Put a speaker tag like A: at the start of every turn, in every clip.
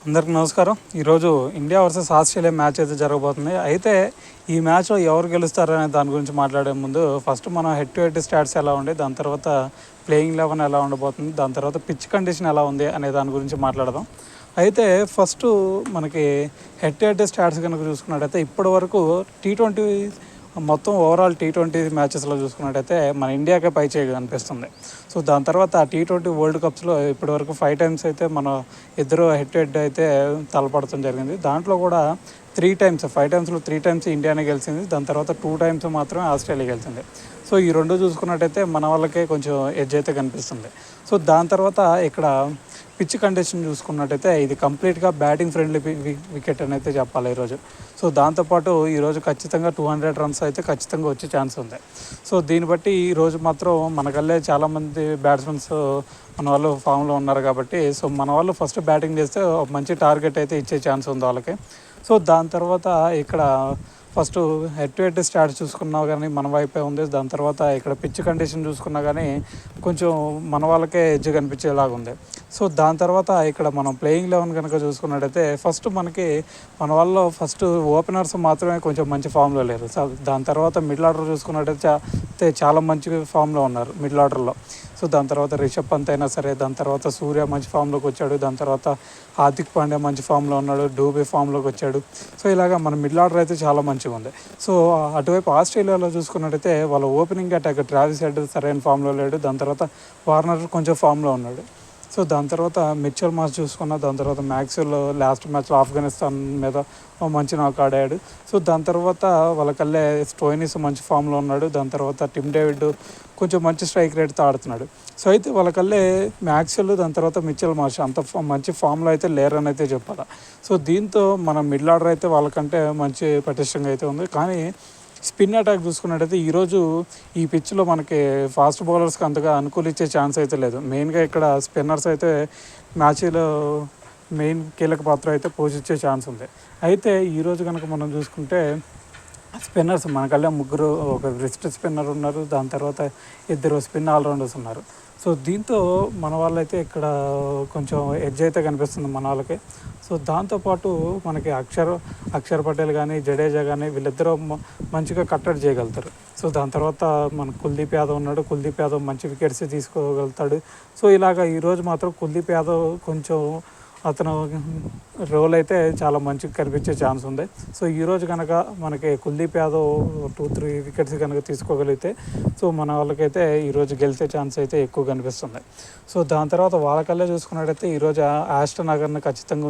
A: అందరికీ నమస్కారం. ఈరోజు ఇండియా వర్సెస్ ఆస్ట్రేలియా మ్యాచ్ అయితే జరగబోతుంది. అయితే ఈ మ్యాచ్లో ఎవరు గెలుస్తారనే దాని గురించి మాట్లాడే ముందు ఫస్ట్ మనం హెడ్ టు హెడ్ స్టాట్స్ ఎలా ఉండే, దాని తర్వాత ప్లేయింగ్ 11 ఎలా ఉండబోతుంది, దాని తర్వాత పిచ్ కండిషన్ ఎలా ఉంది అనే దాని గురించి మాట్లాడదాం. అయితే ఫస్ట్ మనకి హెడ్ టు హెడ్ స్టాట్స్ కనుక చూసుకున్నట్టయితే ఇప్పటి వరకు T20 మొత్తం ఓవరాల్ T20 మ్యాచెస్లో చూసుకున్నట్టయితే మన ఇండియాకే పై చేయి కనిపిస్తుంది. సో దాని తర్వాత T20 వరల్డ్ కప్స్లో ఇప్పటివరకు 5 టైమ్స్ అయితే మన ఇద్దరు హెడ్ టు హెడ్ అయితే తలపడటం జరిగింది. దాంట్లో కూడా 5 టైమ్స్లో 3 టైమ్స్ ఇండియానే గెలిచింది. దాని తర్వాత 2 టైమ్స్ మాత్రమే ఆస్ట్రేలియా గెలిచింది. సో ఈ రెండు చూసుకున్నట్టయితే మన వాళ్ళకే కొంచెం ఎడ్జ్ అయితే కనిపిస్తుంది. సో దాని తర్వాత ఇక్కడ పిచ్ కండిషన్ చూసుకున్నట్టయితే ఇది కంప్లీట్గా బ్యాటింగ్ ఫ్రెండ్లీ వికెట్ అని అయితే చెప్పాలి ఈరోజు. సో దాంతోపాటు ఈరోజు ఖచ్చితంగా 200 రన్స్ అయితే ఖచ్చితంగా వచ్చే ఛాన్స్ ఉంది. సో దీన్ని బట్టి ఈరోజు మాత్రం మనకల్లే చాలామంది బ్యాట్స్మెన్స్ మన వాళ్ళు ఫామ్లో ఉన్నారు కాబట్టి సో మన వాళ్ళు ఫస్ట్ బ్యాటింగ్ చేస్తే మంచి టార్గెట్ అయితే ఇచ్చే ఛాన్స్ ఉంది వాళ్ళకి. సో దాని తర్వాత ఇక్కడ first head to head stats చూసుకున్నా కానీ మన వైపే ఉంది. దాని తర్వాత ఇక్కడ పిచ్ కండిషన్ చూసుకున్నా కానీ కొంచెం మన వాళ్ళకే ఎడ్జ్ కనిపించేలాగా ఉంది. సో దాని తర్వాత ఇక్కడ మనం ప్లేయింగ్ 11 కనుక చూసుకున్నట్టయితే ఫస్ట్ మనకి మన వాళ్ళు ఫస్ట్ ఓపెనర్స్ మాత్రమే కొంచెం మంచి ఫామ్లో లేరు. సో దాని తర్వాత మిడిల్ ఆర్డర్ చూసుకున్నట్టయితే చాలా మంచి ఫామ్లో ఉన్నారు మిడిల్ ఆర్డర్లో. సో దాని తర్వాత రిషబ్ పంత్ అయినా సరే, దాని తర్వాత సూర్య మంచి ఫామ్లోకి వచ్చాడు, దాని తర్వాత హార్దిక్ పాండ్యా మంచి ఫామ్లో ఉన్నాడు, డూబే ఫామ్లోకి వచ్చాడు. సో ఇలాగా మన మిడిల్ ఆర్డర్ అయితే చాలా మంచిగా ఉంది. సో అటువైపు ఆస్ట్రేలియాలో చూసుకున్నట్టయితే వాళ్ళ ఓపెనింగ్ అటాక్ ట్రావిస్ హెడ్ సరైన ఫామ్లో లేడు, దాని తర్వాత వార్నర్ కొంచెం ఫామ్లో ఉన్నాడు. సో దాని తర్వాత మిచెల్ మార్ష్ చూసుకున్న, దాని తర్వాత మ్యాక్స్వెల్ లాస్ట్ మ్యాచ్లో ఆఫ్ఘనిస్తాన్ మీద మంచి నాక్ ఆడాడు. సో దాని తర్వాత వాళ్ళకల్లే స్టోయినిస్ మంచి ఫామ్లో ఉన్నాడు, దాని తర్వాత టిమ్ డేవిడ్ కొంచెం మంచి స్ట్రైక్ రేట్తో ఆడుతున్నాడు. సో అయితే వాళ్ళకల్లే మ్యాక్స్వెల్ దాని తర్వాత మిచెల్ మార్ష్ అంత మంచి ఫామ్లో అయితే లేరని అయితే చెప్పాలి. సో దీంతో మన మిడిల్ ఆర్డర్ అయితే వాళ్ళకంటే మంచి పటిష్టంగా అయితే ఉంది. కానీ స్పిన్ అటాక్ చూసుకున్నట్టయితే ఈరోజు ఈ పిచ్లో మనకి ఫాస్ట్ బౌలర్స్కి అంతగా అనుకూలించే ఛాన్స్ అయితే లేదు. మెయిన్గా ఇక్కడ స్పిన్నర్స్ అయితే మ్యాచ్లో మెయిన్ కీలక పాత్ర అయితే పోషించే ఛాన్స్ ఉంది. అయితే ఈరోజు కనుక మనం చూసుకుంటే స్పిన్నర్స్ మనకల్లా ముగ్గురు, ఒక రిస్ట్ స్పిన్నర్ ఉన్నారు, దాని తర్వాత 2 స్పిన్ ఆల్రౌండర్స్ ఉన్నారు. సో దీంతో మన వాళ్ళైతే ఇక్కడ కొంచెం ఎడ్జ్ అయితే కనిపిస్తుంది మన వాళ్ళకి. సో దాంతోపాటు మనకి అక్షర్ పటేల్ కానీ జడేజా కానీ వీళ్ళిద్దరూ మంచిగా కట్టడి చేయగలుగుతారు. సో దాని తర్వాత మన కుల్దీప్ యాదవ్ ఉన్నాడు, కుల్దీప్ యాదవ్ మంచి వికెట్స్ తీసుకోగలుగుతాడు. సో ఇలాగ ఈరోజు మాత్రం కుల్దీప్ యాదవ్ కొంచెం అతను రోల్ అయితే చాలా మంచిగా కనిపించే ఛాన్స్ ఉంది. సో ఈరోజు కనుక మనకి కుల్దీప్ యాదవ్ 2-3 వికెట్స్ కనుక తీసుకోగలిగితే సో మన వాళ్ళకైతే ఈరోజు గెలిచే ఛాన్స్ అయితే ఎక్కువ కనిపిస్తుంది. సో దాని తర్వాత వాళ్ళకల్లే చూసుకున్నట్టయితే ఈరోజు ఆస్టన్ అగర్ని ఖచ్చితంగా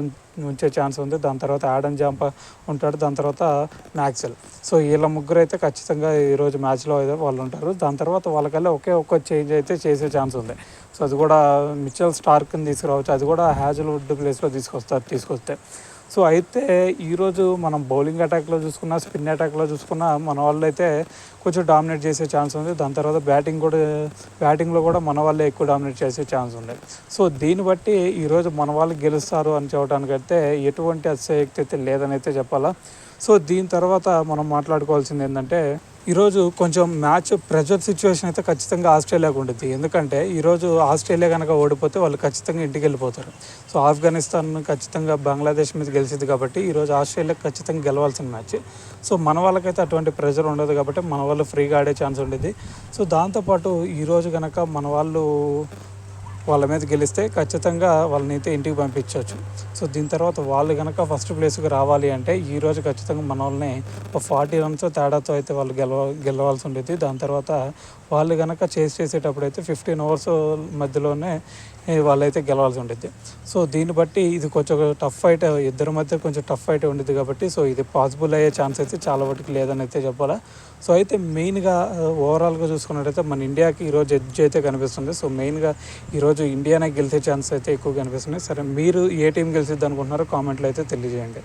A: ఉంచే ఛాన్స్ ఉంది. దాని తర్వాత ఆడమ్ జాంపా ఉంటాడు, దాని తర్వాత మ్యాక్స్వెల్. సో వీళ్ళ ముగ్గురు అయితే ఖచ్చితంగా ఈరోజు మ్యాచ్లో అయితే వాళ్ళు ఉంటారు. దాని తర్వాత వాళ్ళకల్లా ఒక్క చేంజ్ అయితే చేసే ఛాన్స్ ఉంది. సో అది కూడా మిచెల్ స్టార్క్ని తీసుకురావచ్చు, అది కూడా హ్యాజల్వుడ్ ప్లేస్లో తీసుకొస్తే. సో అయితే ఈరోజు మనం బౌలింగ్ అటాక్లో చూసుకున్నా, స్పిన్ అటాక్లో చూసుకున్నా మన వాళ్ళు అయితే కొంచెం డామినేట్ చేసే ఛాన్స్ ఉంది. దాని తర్వాత బ్యాటింగ్లో కూడా మన వాళ్ళే ఎక్కువ డామినేట్ చేసే ఛాన్స్ ఉంది. సో దీన్ని బట్టి ఈరోజు మన వాళ్ళు గెలుస్తారు అని చెప్పడానికైతే ఎటువంటి అతిశయోక్తి అయితే లేదని అయితే చెప్పాలా. సో దీని తర్వాత మనం మాట్లాడుకోవాల్సింది ఏంటంటే ఈరోజు కొంచెం మ్యాచ్ ప్రెజర్ సిచ్యువేషన్ అయితే ఖచ్చితంగా ఆస్ట్రేలియాకు ఉంటుంది. ఎందుకంటే ఈరోజు ఆస్ట్రేలియా కనుక ఓడిపోతే వాళ్ళు ఖచ్చితంగా ఇంటికి వెళ్ళిపోతారు. సో ఆఫ్ఘనిస్తాన్ ఖచ్చితంగా బంగ్లాదేశ్ మీద గెలిచింది కాబట్టి ఈరోజు ఆస్ట్రేలియా ఖచ్చితంగా గెలవాల్సిన మ్యాచ్. సో మన వాళ్ళకైతే అటువంటి ప్రెజర్ ఉండదు కాబట్టి మన వాళ్ళు ఫ్రీగా ఆడే ఛాన్స్ ఉండేది. సో దాంతోపాటు ఈరోజు కనుక మన వాళ్ళు వాళ్ళ మీద గెలిస్తే ఖచ్చితంగా వాళ్ళని అయితే ఇంటికి పంపించవచ్చు. సో దీని తర్వాత వాళ్ళు కనుక ఫస్ట్ ప్లేస్కి రావాలి అంటే ఈరోజు ఖచ్చితంగా మన వాళ్ళని 40 రన్స్ తేడాతో అయితే వాళ్ళు గెలవాల్సి ఉండేది. దాని తర్వాత వాళ్ళు కనుక చేసేటప్పుడు అయితే 15 ఓవర్స్ మధ్యలోనే వాళ్ళైతే గెలవాల్సి ఉండేది. సో దీన్ని బట్టి ఇది కొంచెం టఫ్ ఫైట్, ఇద్దరి మధ్య కొంచెం టఫ్ ఫైట్ ఉండేది కాబట్టి సో ఇది పాసిబుల్ అయ్యే ఛాన్స్ అయితే చాలా వరకు లేదని అయితే చెప్పాలా. సో అయితే మెయిన్గా ఓవరాల్గా చూసుకున్నట్టయితే మన ఇండియాకి ఈరోజు ఎడ్జ్ అయితే కనిపిస్తుంది. సో మెయిన్గా ఈరోజు ఇండియానే గెలిచే ఛాన్స్ అయితే ఎక్కువ కనిపిస్తుంది. సరే మీరు ఏ టీం గెలిచిద్ది అనుకుంటున్నారో కామెంట్లో అయితే తెలియజేయండి.